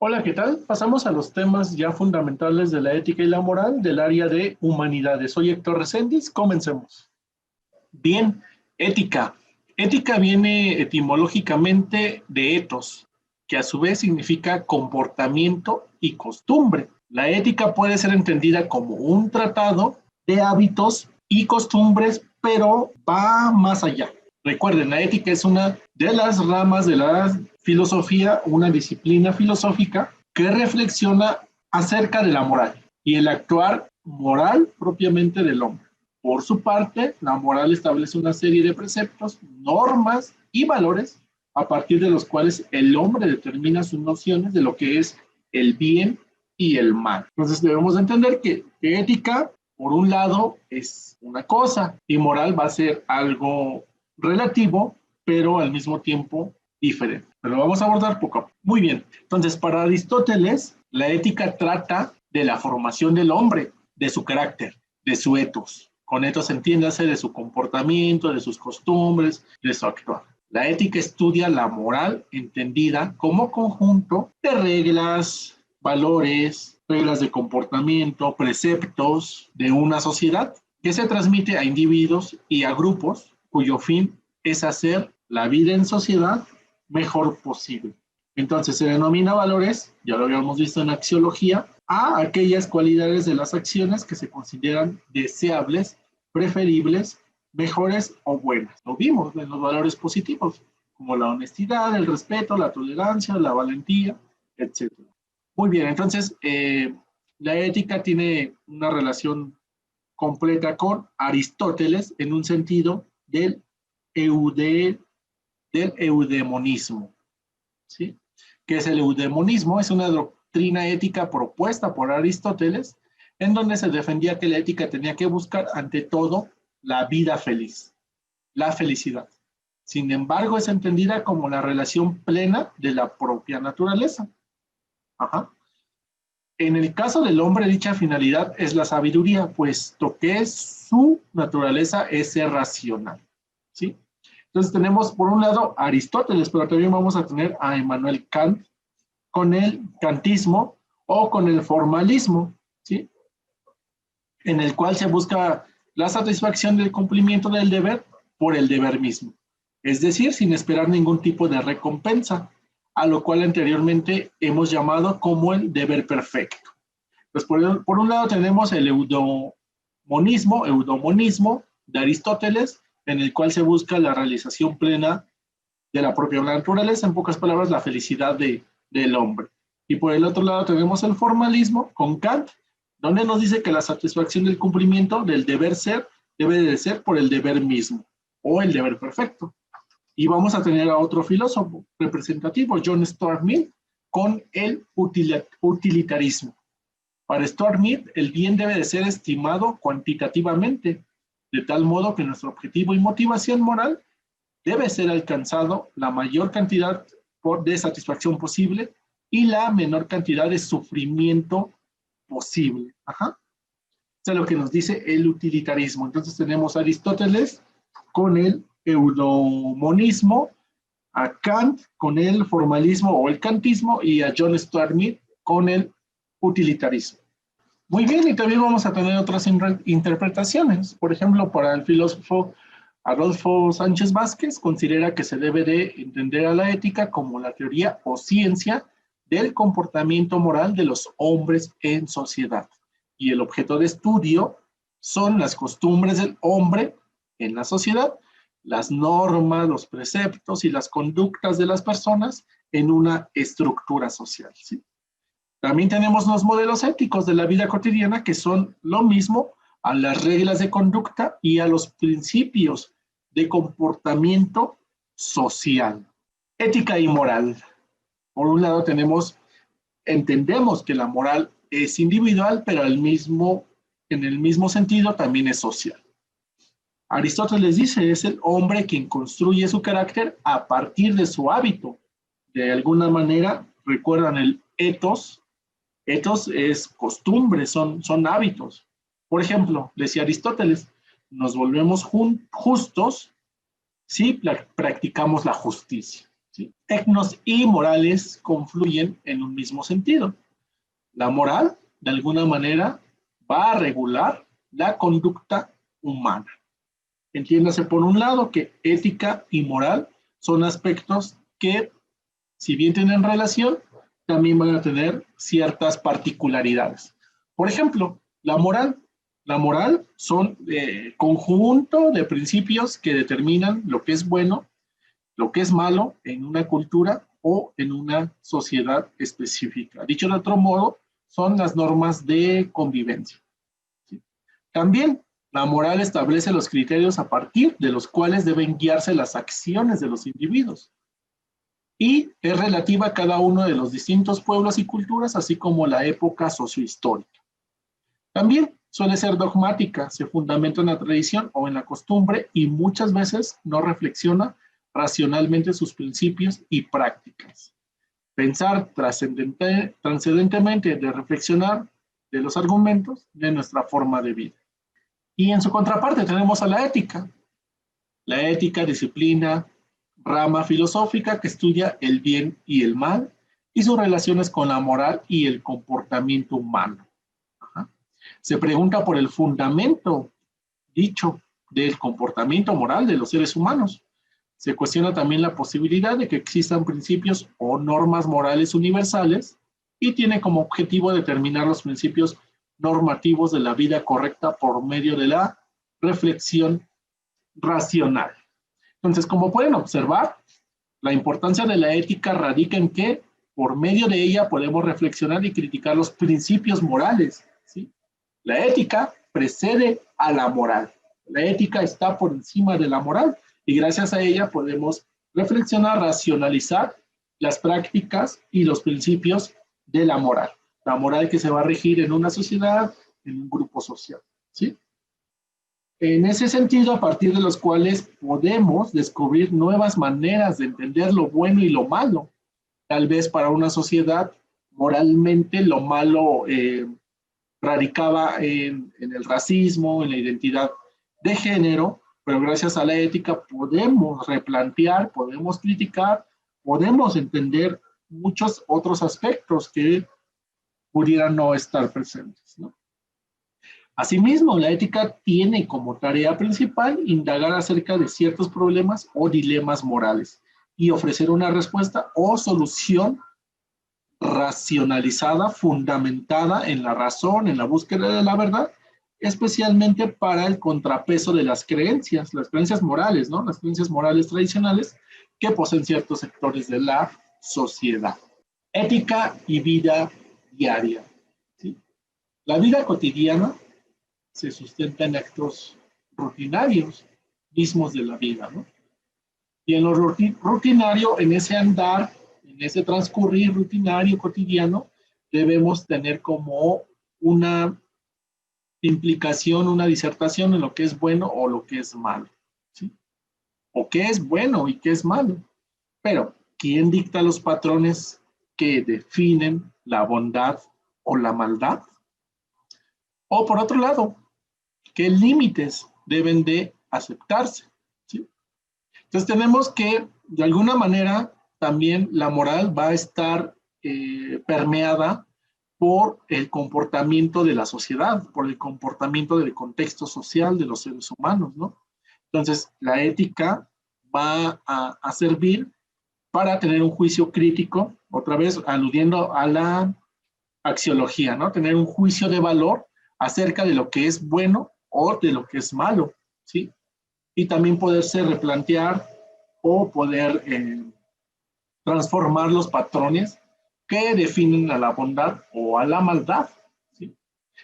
Hola, ¿qué tal? Pasamos a los temas ya fundamentales de la ética y la moral del área de humanidades. Soy Héctor Reséndiz, comencemos. Bien, ética. Ética viene etimológicamente de ethos, que a su vez significa comportamiento y costumbre. La ética puede ser entendida como un tratado de hábitos y costumbres, pero va más allá. Recuerden, la ética es una de las ramas de la filosofía, una disciplina filosófica que reflexiona acerca de la moral y el actuar moral propiamente del hombre. Por su parte, la moral establece una serie de preceptos, normas y valores a partir de los cuales el hombre determina sus nociones de lo que es el bien y el mal. Entonces debemos entender que ética, por un lado, es una cosa y moral va a ser algo relativo, pero al mismo tiempo diferente. Pero lo vamos a abordar poco a poco. Muy bien. Entonces, para Aristóteles, la ética trata de la formación del hombre, de su carácter, de su ethos. Con etos entiéndase de su comportamiento, de sus costumbres, de su actuar. La ética estudia la moral entendida como conjunto de reglas, valores, reglas de comportamiento, preceptos de una sociedad que se transmite a individuos y a grupos cuyo fin es hacer la vida en sociedad mejor posible. Entonces se denomina valores, ya lo habíamos visto en axiología, a aquellas cualidades de las acciones que se consideran deseables, preferibles, mejores o buenas. Lo vimos en los valores positivos, como la honestidad, el respeto, la tolerancia, la valentía, etc. Muy bien, entonces la ética tiene una relación completa con Aristóteles en un sentido del eudemonismo. ¿Sí? ¿Qué es el eudemonismo? Es una doctrina ética propuesta por Aristóteles, en donde se defendía que la ética tenía que buscar ante todo la vida feliz, la felicidad. Sin embargo, es entendida como la relación plena de la propia naturaleza. Ajá. En el caso del hombre, dicha finalidad es la sabiduría, puesto que su naturaleza es ser racional. ¿Sí? Entonces tenemos por un lado a Aristóteles, pero también vamos a tener a Immanuel Kant con el kantismo o con el formalismo, ¿sí? En el cual se busca la satisfacción del cumplimiento del deber por el deber mismo, es decir, sin esperar ningún tipo de recompensa, a lo cual anteriormente hemos llamado como el deber perfecto. Pues por un lado tenemos el eudemonismo de Aristóteles, en el cual se busca la realización plena de la propia naturaleza, en pocas palabras, la felicidad del hombre. Y por el otro lado tenemos el formalismo con Kant, donde nos dice que la satisfacción del cumplimiento del deber ser debe de ser por el deber mismo, o el deber perfecto. Y vamos a tener a otro filósofo representativo, John Stuart Mill, con el utilitarismo. Para Stuart Mill, el bien debe de ser estimado cuantitativamente, de tal modo que nuestro objetivo y motivación moral debe ser alcanzado la mayor cantidad de satisfacción posible y la menor cantidad de sufrimiento posible. Ajá. Eso es lo que nos dice el utilitarismo. Entonces tenemos a Aristóteles con el eudemonismo, a Kant con el formalismo o el kantismo y a John Stuart Mill con el utilitarismo. Muy bien, y también vamos a tener otras interpretaciones. Por ejemplo, para el filósofo Adolfo Sánchez Vázquez, considera que se debe de entender a la ética como la teoría o ciencia del comportamiento moral de los hombres en sociedad. Y el objeto de estudio son las costumbres del hombre en la sociedad, las normas, los preceptos y las conductas de las personas en una estructura social. ¿Sí? También tenemos los modelos éticos de la vida cotidiana, que son lo mismo a las reglas de conducta y a los principios de comportamiento social. Ética y moral. Por un lado entendemos que la moral es individual, pero en el mismo sentido también es social. Aristóteles dice, es el hombre quien construye su carácter a partir de su hábito. De alguna manera, recuerdan el ethos. Ethos es costumbre, son hábitos. Por ejemplo, decía Aristóteles, nos volvemos justos si practicamos la justicia. ¿sí? Tecnos y morales confluyen en un mismo sentido. La moral, de alguna manera, va a regular la conducta humana. Entiéndase por un lado que ética y moral son aspectos que, si bien tienen relación, también van a tener ciertas particularidades. Por ejemplo, la moral. La moral son conjunto de principios que determinan lo que es bueno, lo que es malo en una cultura o en una sociedad específica. Dicho de otro modo, son las normas de convivencia. ¿Sí? También la moral establece los criterios a partir de los cuales deben guiarse las acciones de los individuos y es relativa a cada uno de los distintos pueblos y culturas, así como la época sociohistórica. También suele ser dogmática, se fundamenta en la tradición o en la costumbre y muchas veces no reflexiona racionalmente sus principios y prácticas. Pensar trascendentemente de reflexionar de los argumentos de nuestra forma de vida. Y en su contraparte tenemos a la ética. La ética, disciplina, rama filosófica que estudia el bien y el mal y sus relaciones con la moral y el comportamiento humano. Se pregunta por el fundamento dicho del comportamiento moral de los seres humanos. Se cuestiona también la posibilidad de que existan principios o normas morales universales y tiene como objetivo determinar los principios normativos de la vida correcta por medio de la reflexión racional. Entonces, como pueden observar, la importancia de la ética radica en que por medio de ella podemos reflexionar y criticar los principios morales, ¿sí? La ética precede a la moral. La ética está por encima de la moral y gracias a ella podemos reflexionar, racionalizar las prácticas y los principios de la moral. La moral que se va a regir en una sociedad, en un grupo social, ¿sí? En ese sentido, a partir de los cuales podemos descubrir nuevas maneras de entender lo bueno y lo malo. Tal vez para una sociedad, moralmente, lo malo radicaba en el racismo, en la identidad de género, pero gracias a la ética podemos replantear, podemos criticar, podemos entender muchos otros aspectos que pudieran no estar presentes, ¿no? Asimismo, la ética tiene como tarea principal indagar acerca de ciertos problemas o dilemas morales y ofrecer una respuesta o solución racionalizada, fundamentada en la razón, en la búsqueda de la verdad, especialmente para el contrapeso de las creencias morales, ¿no? Las creencias morales tradicionales que poseen ciertos sectores de la sociedad. Ética y vida diaria, ¿sí? La vida cotidiana se sustenta en actos rutinarios mismos de la vida, ¿no? Y en lo rutinario, en ese andar, en ese transcurrir rutinario cotidiano, debemos tener como una implicación, una disertación en lo que es bueno o lo que es malo, ¿sí? O qué es bueno y qué es malo. Pero, ¿quién dicta los patrones que definen la bondad o la maldad? O por otro lado, ¿qué límites deben de aceptarse? ¿Sí? Entonces tenemos que, de alguna manera, también la moral va a estar permeada por el comportamiento de la sociedad, por el comportamiento del contexto social de los seres humanos, ¿no? Entonces, la ética va a servir para tener un juicio crítico, otra vez aludiendo a la axiología, ¿no? Tener un juicio de valor acerca de lo que es bueno o de lo que es malo, ¿sí? Y también poderse replantear o poder transformar los patrones que definen a la bondad o a la maldad, ¿sí?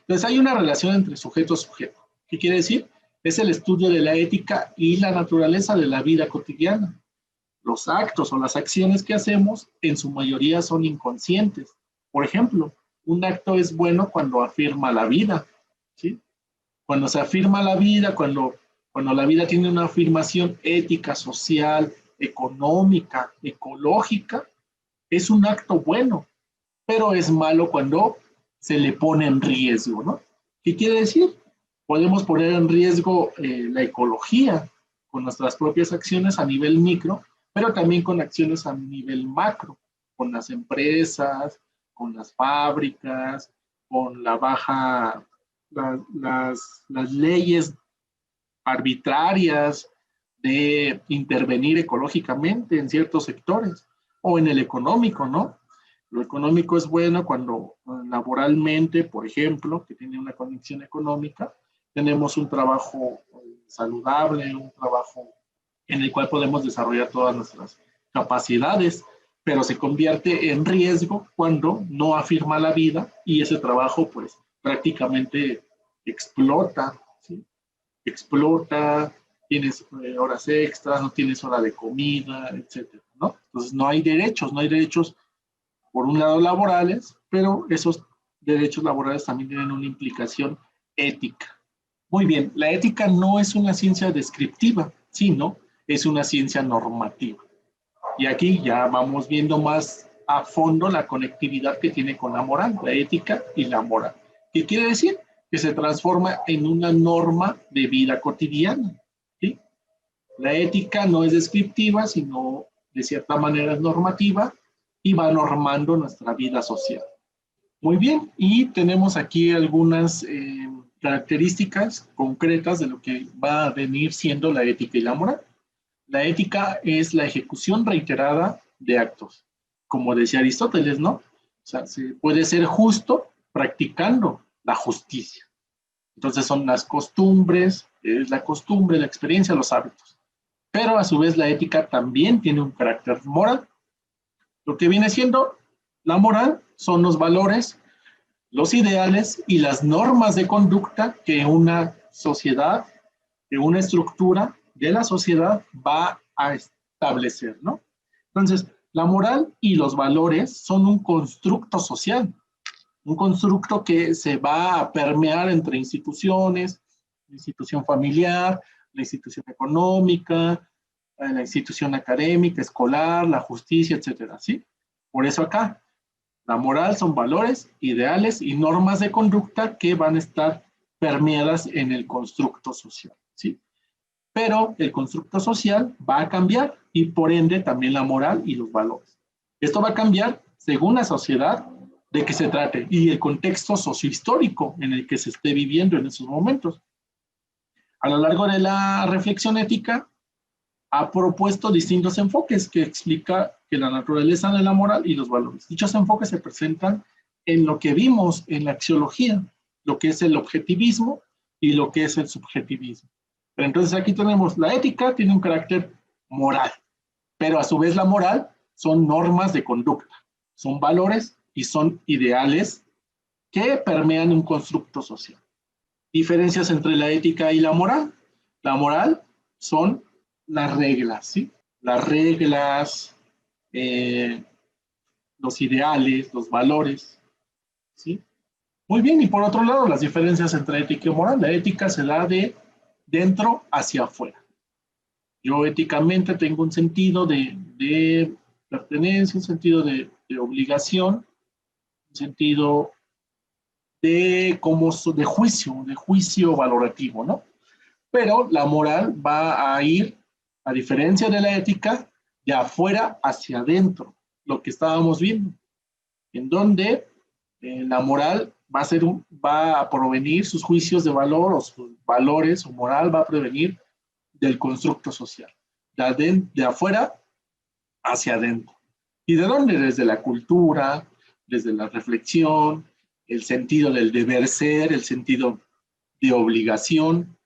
Entonces hay una relación entre sujeto y sujeto. ¿Qué quiere decir? Es el estudio de la ética y la naturaleza de la vida cotidiana. Los actos o las acciones que hacemos en su mayoría son inconscientes. Por ejemplo, un acto es bueno cuando afirma la vida, ¿sí? Cuando se afirma la vida, cuando la vida tiene una afirmación ética, social, económica, ecológica, es un acto bueno, pero es malo cuando se le pone en riesgo, ¿no? ¿Qué quiere decir? Podemos poner en riesgo la ecología con nuestras propias acciones a nivel micro, pero también con acciones a nivel macro, con las empresas, con las fábricas, con la baja, las leyes arbitrarias de intervenir ecológicamente en ciertos sectores, o en el económico, ¿no? Lo económico es bueno cuando laboralmente, por ejemplo, que tiene una conexión económica, tenemos un trabajo saludable, un trabajo en el cual podemos desarrollar todas nuestras capacidades, pero se convierte en riesgo cuando no afirma la vida y ese trabajo pues prácticamente explota, ¿sí? Explota, tienes horas extras, no tienes hora de comida, etcétera, ¿no? Entonces no hay derechos por un lado laborales, pero esos derechos laborales también tienen una implicación ética. Muy bien, la ética no es una ciencia descriptiva, sino es una ciencia normativa. Y aquí ya vamos viendo más a fondo la conectividad que tiene con la moral, la ética y la moral. ¿Qué quiere decir? Que se transforma en una norma de vida cotidiana, ¿sí? La ética no es descriptiva, sino de cierta manera es normativa y va normando nuestra vida social. Muy bien, y tenemos aquí algunas características concretas de lo que va a venir siendo la ética y la moral. La ética es la ejecución reiterada de actos, como decía Aristóteles, ¿no? O sea, se puede ser justo practicando la justicia. Entonces son las costumbres, es la costumbre, la experiencia, los hábitos. Pero a su vez la ética también tiene un carácter moral. Lo que viene siendo la moral son los valores, los ideales y las normas de conducta que una sociedad, que una estructura de la sociedad va a establecer, ¿no? Entonces, la moral y los valores son un constructo social, un constructo que se va a permear entre instituciones, la institución familiar, la institución económica, la institución académica, escolar, la justicia, etcétera, ¿sí? Por eso acá, la moral son valores, ideales y normas de conducta que van a estar permeadas en el constructo social, ¿sí? Pero el constructo social va a cambiar y por ende también la moral y los valores. Esto va a cambiar según la sociedad de que se trate y el contexto sociohistórico en el que se esté viviendo en esos momentos. A lo largo de la reflexión ética, ha propuesto distintos enfoques que explica que la naturaleza de la moral y los valores. Dichos enfoques se presentan en lo que vimos en la axiología, lo que es el objetivismo y lo que es el subjetivismo. Pero entonces aquí tenemos la ética, tiene un carácter moral, pero a su vez la moral son normas de conducta, son valores y son ideales que permean un constructo social. Diferencias entre la ética y la moral. La moral son las reglas, ¿sí? Las reglas, los ideales, los valores, ¿sí? Muy bien, y por otro lado, las diferencias entre ética y moral. La ética se da de dentro hacia afuera. Yo éticamente tengo un sentido de pertenencia, un sentido de obligación, un sentido de juicio valorativo, ¿no? Pero la moral va a ir, a diferencia de la ética, de afuera hacia adentro, lo que estábamos viendo, en donde la moral va a provenir, sus juicios de valor o sus valores o moral va a provenir del constructo social, de afuera hacia adentro. ¿Y de dónde? Desde la cultura, desde la reflexión, el sentido del deber ser, el sentido de obligación.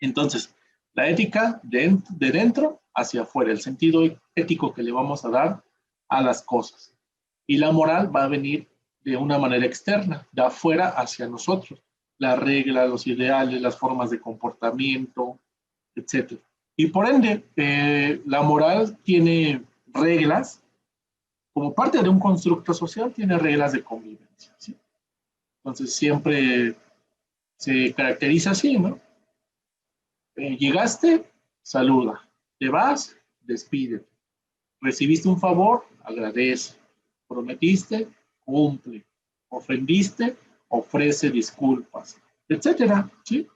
Entonces, la ética de dentro hacia afuera, el sentido ético que le vamos a dar a las cosas. Y la moral va a venir de una manera externa, de afuera hacia nosotros. Las reglas, los ideales, las formas de comportamiento, etc. Y por ende, la moral tiene reglas, como parte de un constructo social, tiene reglas de convivencia, ¿sí? Entonces, siempre se caracteriza así, ¿no? Llegaste, saluda. Te vas, despídete. Recibiste un favor, agradece. Prometiste, cumple. Ofendiste, ofrece disculpas, etcétera, ¿sí?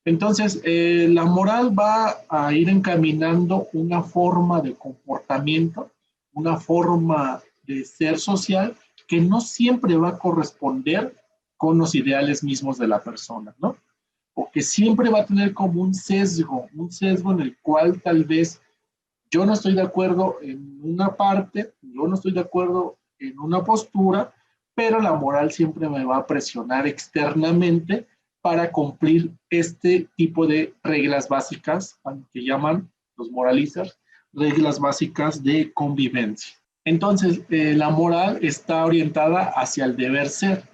Entonces, la moral va a ir encaminando una forma de comportamiento, una forma de ser social que no siempre va a corresponder con los ideales mismos de la persona, ¿no? O que siempre va a tener como un sesgo en el cual tal vez yo no estoy de acuerdo en una parte, yo no estoy de acuerdo en una postura, pero la moral siempre me va a presionar externamente para cumplir este tipo de reglas básicas, que llaman los moralistas, reglas básicas de convivencia. Entonces, la moral está orientada hacia el deber ser,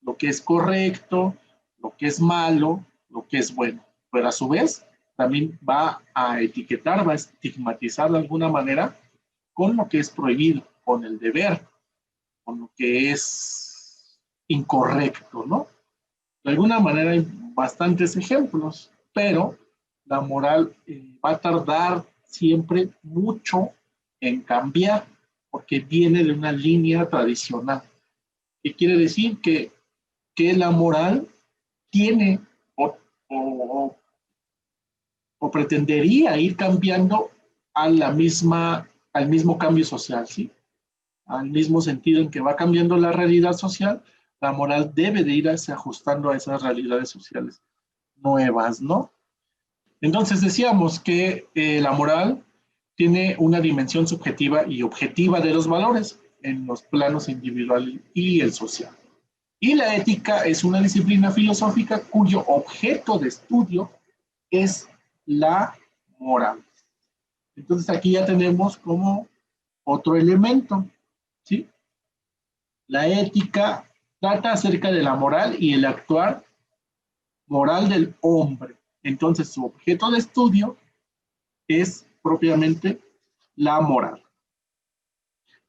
lo que es correcto, lo que es malo, lo que es bueno, pero a su vez también va a etiquetar, va a estigmatizar de alguna manera con lo que es prohibido, con el deber, con lo que es incorrecto, ¿no? De alguna manera hay bastantes ejemplos, pero la moral va a tardar siempre mucho en cambiar porque viene de una línea tradicional. ¿Qué quiere decir? Que la moral tiene o, o pretendería ir cambiando a la misma, al mismo cambio social, ¿sí? Al mismo sentido en que va cambiando la realidad social, la moral debe de irse ajustando a esas realidades sociales nuevas, ¿no? Entonces decíamos que la moral tiene una dimensión subjetiva y objetiva de los valores en los planos individual y el social. Y la ética es una disciplina filosófica cuyo objeto de estudio es la moral. Entonces aquí ya tenemos como otro elemento, ¿sí? La ética trata acerca de la moral y el actuar moral del hombre. Entonces su objeto de estudio es propiamente la moral.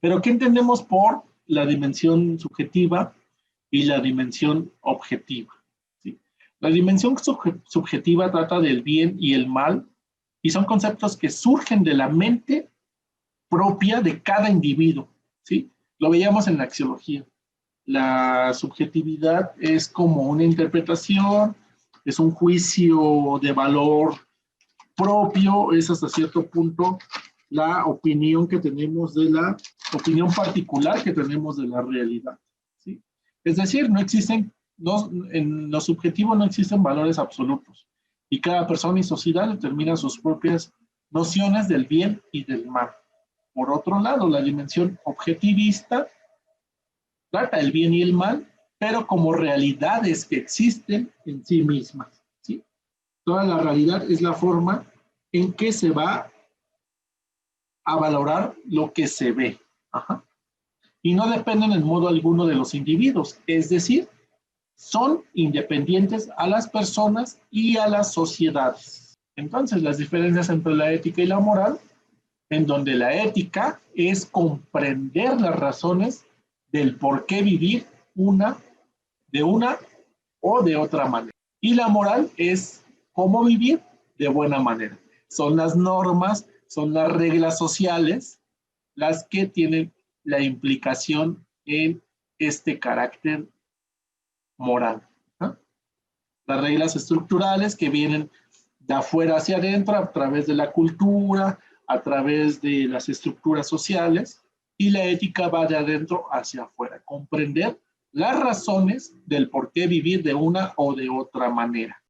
Pero ¿qué entendemos por la dimensión subjetiva y la dimensión objetiva? ¿Sí? La dimensión subjetiva trata del bien y el mal y son conceptos que surgen de la mente propia de cada individuo, ¿sí? Lo veíamos en la axiología. La subjetividad es como una interpretación, es un juicio de valor propio, es hasta cierto punto la opinión que tenemos de la opinión particular que tenemos de la realidad, ¿sí? Es decir, no existen, no, en lo subjetivo no existen valores absolutos y cada persona y sociedad determina sus propias nociones del bien y del mal. Por otro lado, la dimensión objetivista trata el bien y el mal, pero como realidades que existen en sí mismas, ¿sí? Toda la realidad es la forma en que se va a valorar lo que se ve. Ajá. Y no dependen en modo alguno de los individuos, es decir, son independientes a las personas y a las sociedades. Entonces, las diferencias entre la ética y la moral, en donde la ética es comprender las razones del por qué vivir de una o de otra manera. Y la moral es cómo vivir de buena manera. Son las normas, son las reglas sociales las que tienen la implicación en este carácter moral, ¿no? Las reglas estructurales que vienen de afuera hacia adentro a través de la cultura, a través de las estructuras sociales, y la ética va de adentro hacia afuera, comprender las razones del por qué vivir de una o de otra manera.